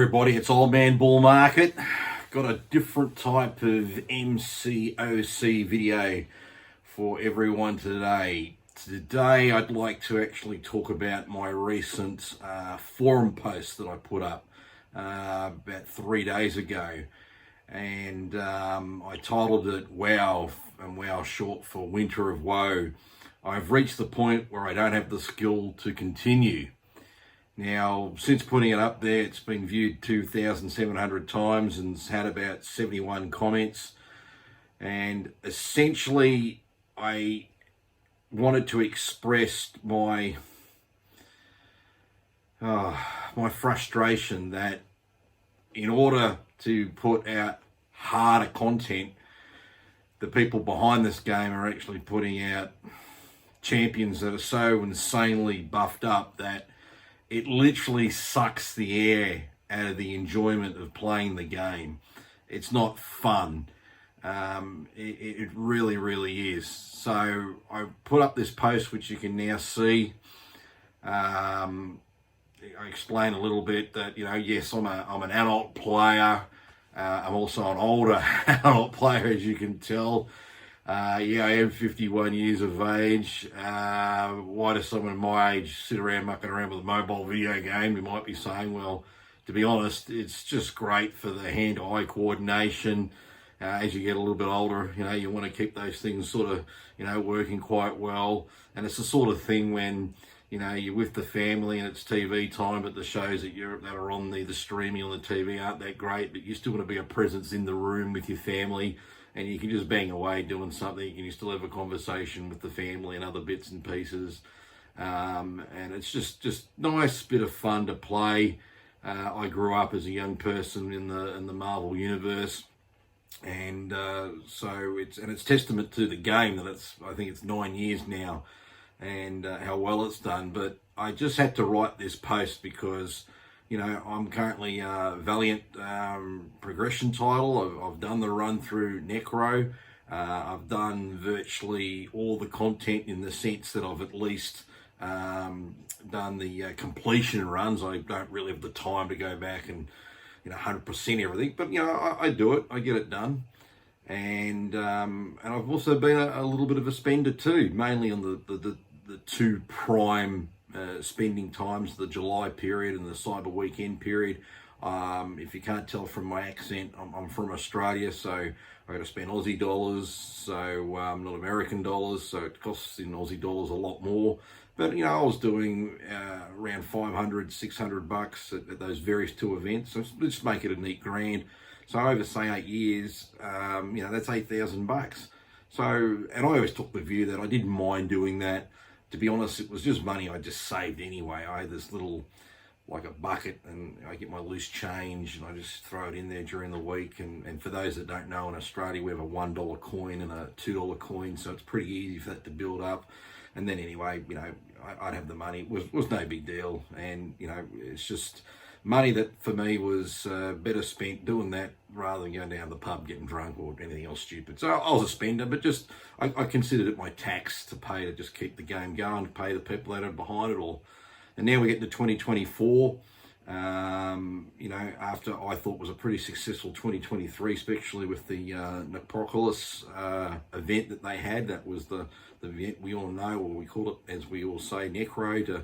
everybody, it's Old Man Bull Market. Got a different type of MCOC video for everyone today. Today I'd like to actually talk about my recent forum post that I put up about 3 days ago. And I titled it Wow, and Wow short for Winter of Woe. I've reached the point where I don't have the skill to continue. Now, since putting it up there, it's been viewed 2,700 times and it's had about 71 comments. And essentially, I wanted to express my frustration that in order to put out harder content, the people behind this game are actually putting out champions that are so insanely buffed up that it literally sucks the air out of the enjoyment of playing the game. It's not fun. It really, really is. So I put up this post, which you can now see. I explain a little bit that, yes, I'm an adult player. I'm also an older adult player, as you can tell. I am 51 years of age. Why does someone my age sit around mucking around with a mobile video game? You might be saying, well, to be honest, it's just great for the hand-eye coordination. As you get a little bit older, you want to keep those things sort of, working quite well. And it's the sort of thing when, you're with the family and it's TV time, but the shows that are on the streaming on the TV aren't that great, but you still want to be a presence in the room with your family. And you can just bang away doing something, and you still have a conversation with the family and other bits and pieces. And it's just nice bit of fun to play. I grew up as a young person in the Marvel universe, and so it's testament to the game that I think it's 9 years now, and how well it's done. But I just had to write this post because I'm currently Valiant progression title. I've done the run through Necro. I've done virtually all the content in the sense that I've at least done the completion runs. I don't really have the time to go back and 100% everything, but I do it. I get it done. And I've also been a little bit of a spender too, mainly on the two prime spending times, the July period and the Cyber Weekend period. If you can't tell from my accent, I'm from Australia, so I got to spend Aussie dollars, so not American dollars, so it costs in Aussie dollars a lot more. But I was doing around 500, 600 bucks at those various two events. So let's make it a neat grand. So over say 8 years, that's 8,000 bucks. So, and I always took the view that I didn't mind doing that. To be honest, it was just money I just saved anyway. I had this little, like a bucket, and I get my loose change and I just throw it in there during the week. And for those that don't know, in Australia we have a $1 coin and a $2 coin, so it's pretty easy for that to build up. And then anyway, I'd have the money. It was no big deal. And, it's just money that for me was better spent doing that rather than going down to the pub getting drunk or anything else stupid. So I was a spender, but just I considered it my tax to pay to just keep the game going, to pay the people that are behind it all. And now we get to 2024. After I thought was a pretty successful 2023, especially with the Necropolis event that they had. That was the event we all know, or we call it, as we all say, Necro, to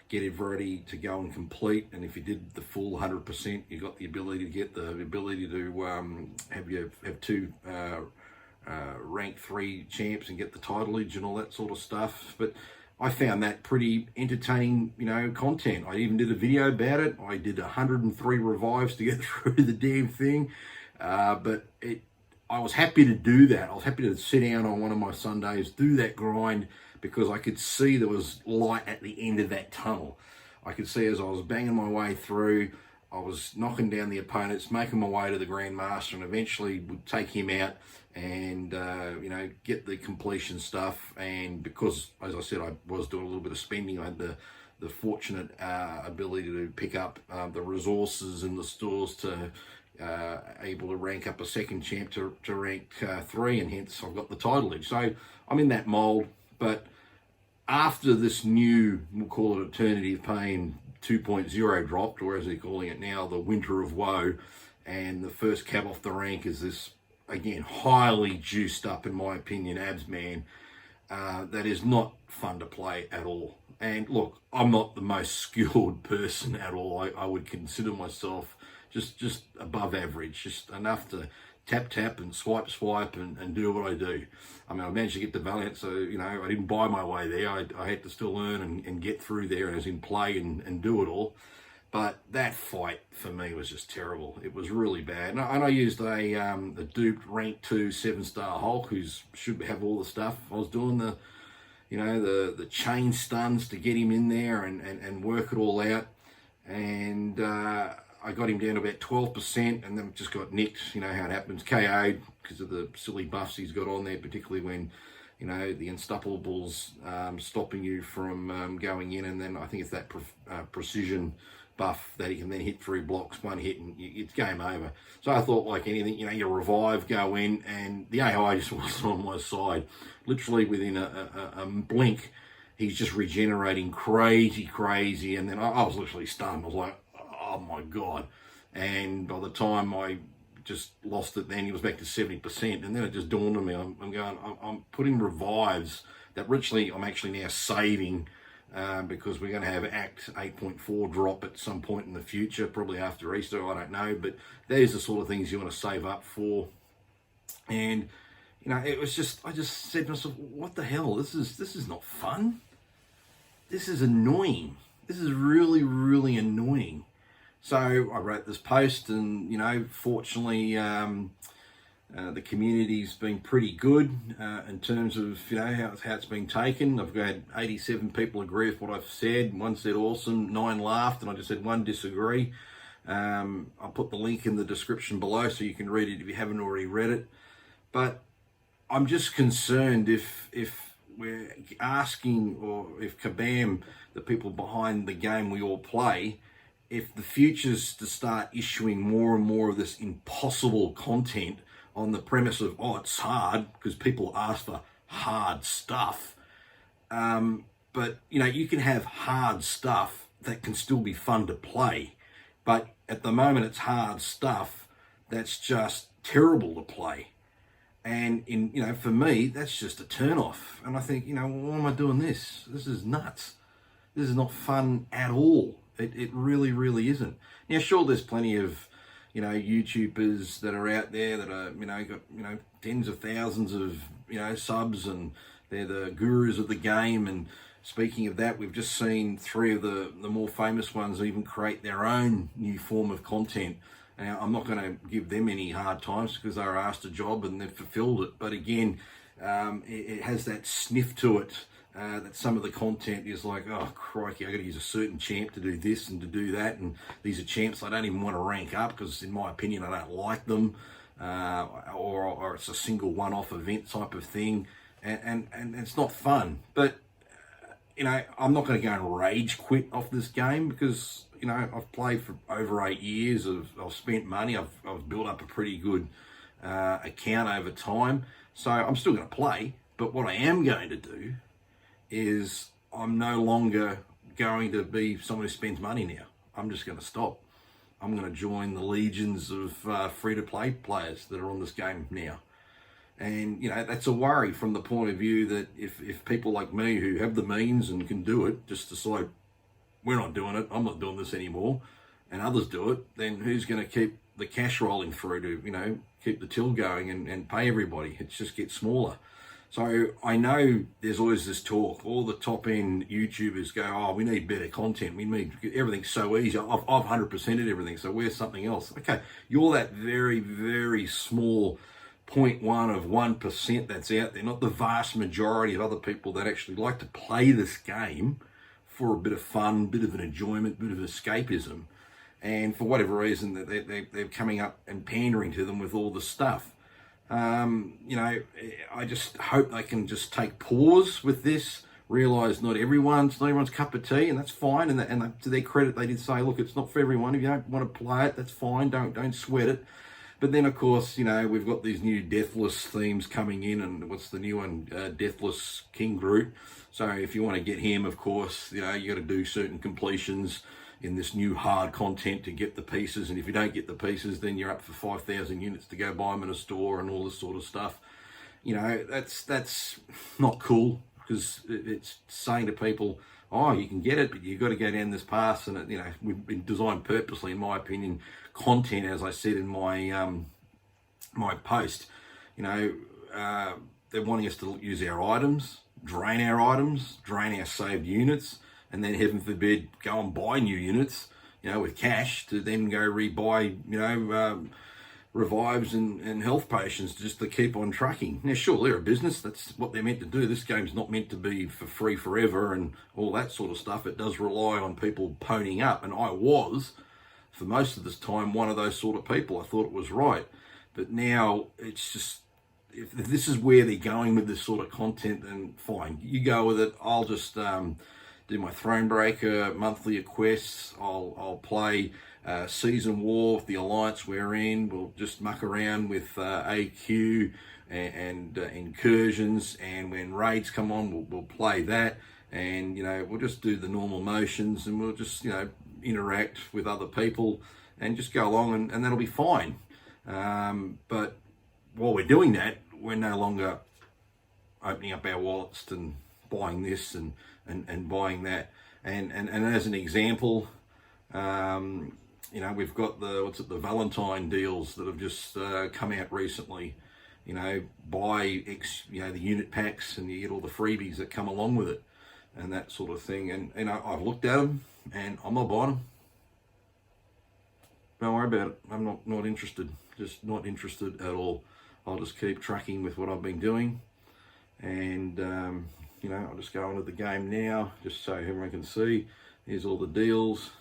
get it ready to go and complete. And if you did the full 100%, you got the ability to get the ability to have two rank 3 champs and get the titleage and all that sort of stuff. But I found that pretty entertaining, content. I even did a video about it. I did 103 revives to get through the damn thing. But I was happy to do that. I was happy to sit down on one of my Sundays, do that grind, because I could see there was light at the end of that tunnel. I could see as I was banging my way through, I was knocking down the opponents, making my way to the Grandmaster, and eventually would take him out and, get the completion stuff. And because, as I said, I was doing a little bit of spending, I had the fortunate ability to pick up the resources in the stores to able to rank up a second champ to rank 3, and hence I've got the titleage. So I'm in that mold. But after this new, we'll call it eternity of paying 2.0 dropped, or as they're calling it now, the Winter of Woe. And the first cab off the rank is this, again, highly juiced up, in my opinion, Abs Man. That is not fun to play at all. And look, I'm not the most skilled person at all. I would consider myself just above average, just enough to tap and swipe and do what I do. I mean, I managed to get to Valiant, so, you know, I didn't buy my way there. I had to still learn and get through there as in play and do it all. But that fight for me was just terrible. It was really bad. And I used a duped rank 2 7-star Hulk, who should have all the stuff. I was doing the, you know, the chain stuns to get him in there and work it all out. And I got him down to about 12% and then just got nicked. You know how it happens, KO'd because of the silly buffs he's got on there, particularly when, you know, the Unstoppables stopping you from going in. And then I think it's that precision buff that he can then hit 3 blocks, 1 hit, and it's game over. So I thought, like anything, you know, you revive, go in, and the AI just wasn't on my side. Literally within a blink, he's just regenerating crazy, and then I was literally stunned. I was like, oh my God. And by the time I just lost it, then he was back to 70%, and then it just dawned on me, I'm putting revives that literally I'm actually now saving, because we're going to have Act 8.4 drop at some point in the future, probably after Easter, I don't know, but there's the sort of things you want to save up for. And, you know, it was just, I just said to myself, what the hell, this is not fun. This is annoying. This is really annoying. So I wrote this post, and, you know, fortunately, the community's been pretty good in terms of, you know, how it's been taken. I've had 87 people agree with what I've said. 1 said awesome, 9 laughed, and I just had 1 disagree. I'll put the link in the description below so you can read it if you haven't already read it. But I'm just concerned if we're asking, or if Kabam, the people behind the game we all play, if the future's to start issuing more and more of this impossible content on the premise of, oh, it's hard, because people ask for hard stuff. But, you know, you can have hard stuff that can still be fun to play. But at the moment, it's hard stuff that's just terrible to play. And, you know, for me, that's just a turn-off. And I think, you know, why am I doing this? This is nuts. This is not fun at all. It really isn't. Now, sure, there's plenty of, you know, YouTubers that are out there that are, you know, got, you know, tens of thousands of, you know, subs, and they're the gurus of the game. And speaking of that, we've just seen 3 of the more famous ones even create their own new form of content. Now, I'm not going to give them any hard times because they were asked a job and they've fulfilled it. But again, it has that sniff to it, that some of the content is like, oh, crikey, I got to use a certain champ to do this and to do that. And these are champs I don't even want to rank up because, in my opinion, I don't like them. Or it's a single one-off event type of thing. And it's not fun. But, you know, I'm not going to go and rage quit off this game because, you know, I've played for over 8 years. I've spent money. I've built up a pretty good account over time. So I'm still going to play. But what I am going to do is I'm no longer going to be someone who spends money now. I'm just going to stop. I'm going to join the legions of free-to-play players that are on this game now. And, you know, that's a worry from the point of view that if people like me who have the means and can do it just decide, we're not doing it, I'm not doing this anymore, and others do it, then who's going to keep the cash rolling through to, you know, keep the till going and pay everybody? It just gets smaller. So I know there's always this talk. All the top-end YouTubers go, oh, we need better content. We need, everything's so easy. I've 100%ed everything, so where's something else? Okay, you're that very small 0.1 of 1% that's out there, not the vast majority of other people that actually like to play this game for a bit of fun, bit of an enjoyment, bit of escapism. And for whatever reason, they're coming up and pandering to them with all the stuff. You know, I just hope they can just take pause with this, realise not everyone's cup of tea, and that's fine. And to their credit, they did say, look, it's not for everyone. If you don't want to play it, that's fine. Don't sweat it. But then, of course, you know, we've got these new Deathless themes coming in, and what's the new one? Deathless King Groot. So if you want to get him, of course, you know, you got to do certain completions. in this new hard content to get the pieces, and if you don't get the pieces, then you're up for 5,000 units to go buy them in a store and all this sort of stuff. You know, that's not cool, because it's saying to people, oh, you can get it, but you've got to go down this path. And you know, we've been designed purposely, in my opinion, content, as I said in my my post. You know, they're wanting us to use our items, drain our saved units, and then, heaven forbid, go and buy new units, you know, with cash, to then go rebuy, you know, revives and health potions just to keep on trucking. Now, sure, they're a business. That's what they're meant to do. This game's not meant to be for free forever and all that sort of stuff. It does rely on people ponying up, and I was, for most of this time, one of those sort of people. I thought it was right. But now it's just, if this is where they're going with this sort of content, then fine, you go with it. I'll just do my Thronebreaker monthly quests. I'll play Season War with the Alliance we're in. We'll just muck around with AQ and incursions, and when raids come on, we'll play that, and you know, we'll just do the normal motions, and we'll just, you know, interact with other people and just go along, and that'll be fine. But while we're doing that, we're no longer opening up our wallets and buying this and buying that. And as an example, you know, we've got the Valentine deals that have just come out recently. You know, buy the unit packs, and you get all the freebies that come along with it, and that sort of thing. And I've looked at them, and I'm not buying them. Don't worry about it. I'm not interested. Just not interested at all. I'll just keep tracking with what I've been doing, and you know, I'll just go into the game now, just so everyone can see. Here's all the deals.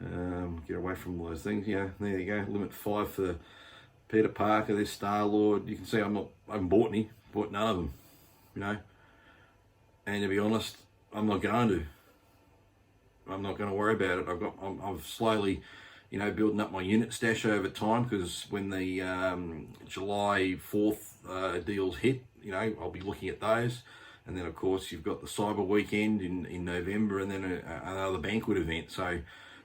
Get away from all those things. Yeah, there you go. Limit 5 for Peter Parker. There's Star-Lord. You can see I haven't bought any. Bought none of them. You know, and to be honest, I'm not going to. I'm not going to worry about it. I've slowly, you know, building up my unit stash over time, because when the July 4th deals hit, you know, I'll be looking at those. And then, of course, you've got the Cyber Weekend in November, and then another banquet event. So,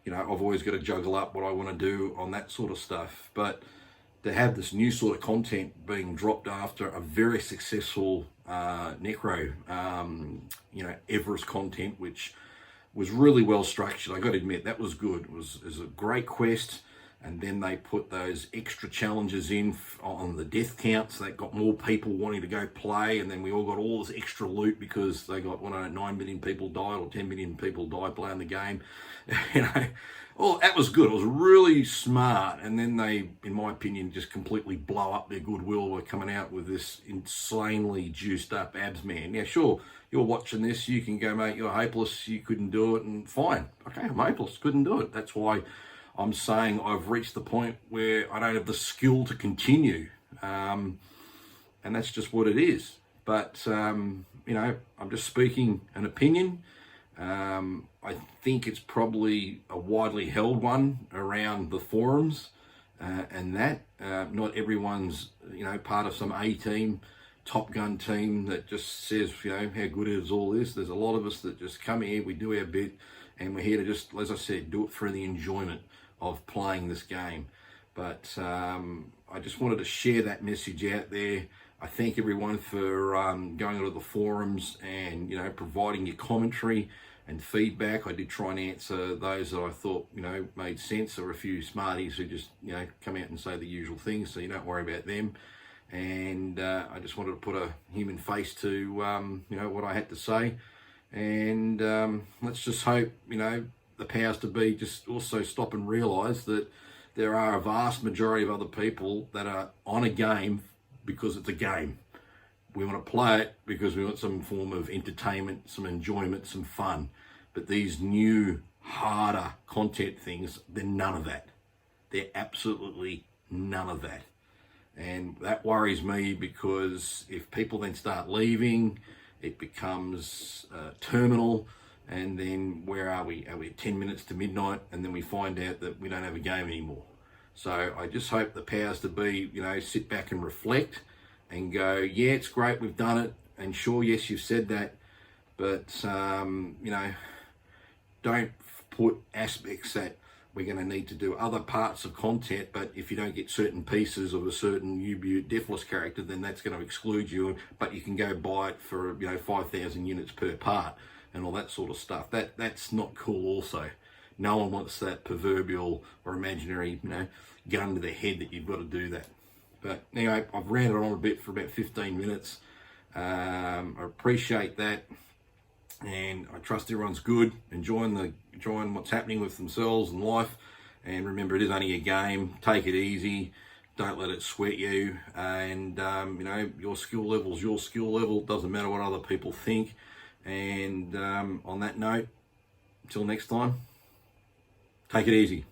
you know, I've always got to juggle up what I want to do on that sort of stuff. But to have this new sort of content being dropped after a very successful Necro, you know, Everest content, which was really well structured. I got to admit, that was good. It was a great quest, and then they put those extra challenges in on the death counts. That got more people wanting to go play, and then we all got all this extra loot because they got 9 million people died, or 10 million people died playing the game. You know, well, that was good. It was really smart. And then they, in my opinion, just completely blow up their goodwill by coming out with this insanely juiced up Abs Man. Now, sure, you're watching this, you can go, mate, you're hopeless, you couldn't do it, and fine. Okay, I'm hopeless, couldn't do it. That's why I'm saying I've reached the point where I don't have the skill to continue. And that's just what it is. But, you know, I'm just speaking an opinion. I think it's probably a widely held one around the forums, and that not everyone's, you know, part of some A-team, Top Gun team that just says, you know, how good is all this. There's a lot of us that just come here, we do our bit, and we're here to just, as I said, do it for the enjoyment of playing this game. But I just wanted to share that message out there. I thank everyone for going onto the forums and, you know, providing your commentary and feedback. I did try and answer those that I thought, you know, made sense. There were a few smarties who just, you know, come out and say the usual things, so you don't worry about them. And I just wanted to put a human face to, you know, what I had to say. And let's just hope, you know, the powers to be just also stop and realise that there are a vast majority of other people that are on a game because it's a game. We want to play it because we want some form of entertainment, some enjoyment, some fun. But these new, harder content things, they're none of that. They're absolutely none of that. And that worries me, because if people then start leaving, it becomes terminal. And then where are we? Are we at 10 minutes to midnight? And then we find out that we don't have a game anymore. So I just hope the powers to be, you know, sit back and reflect and go, yeah, it's great, we've done it. And sure, yes, you've said that. But, you know, don't put aspects that we're going to need to do other parts of content, but if you don't get certain pieces of a certain U-Butte Deathless character, then that's going to exclude you, but you can go buy it for 5,000 units per part and all that sort of stuff. That's not cool also. No one wants that proverbial or imaginary gun to the head that you've got to do that. But anyway, I've ranted on a bit for about 15 minutes. I appreciate that, and I trust everyone's good, enjoying what's happening with themselves and life. And remember, it is only a game. Take it easy. Don't let it sweat you. And your skill level is your skill level. Doesn't matter what other people think. And on that note, until next time, take it easy.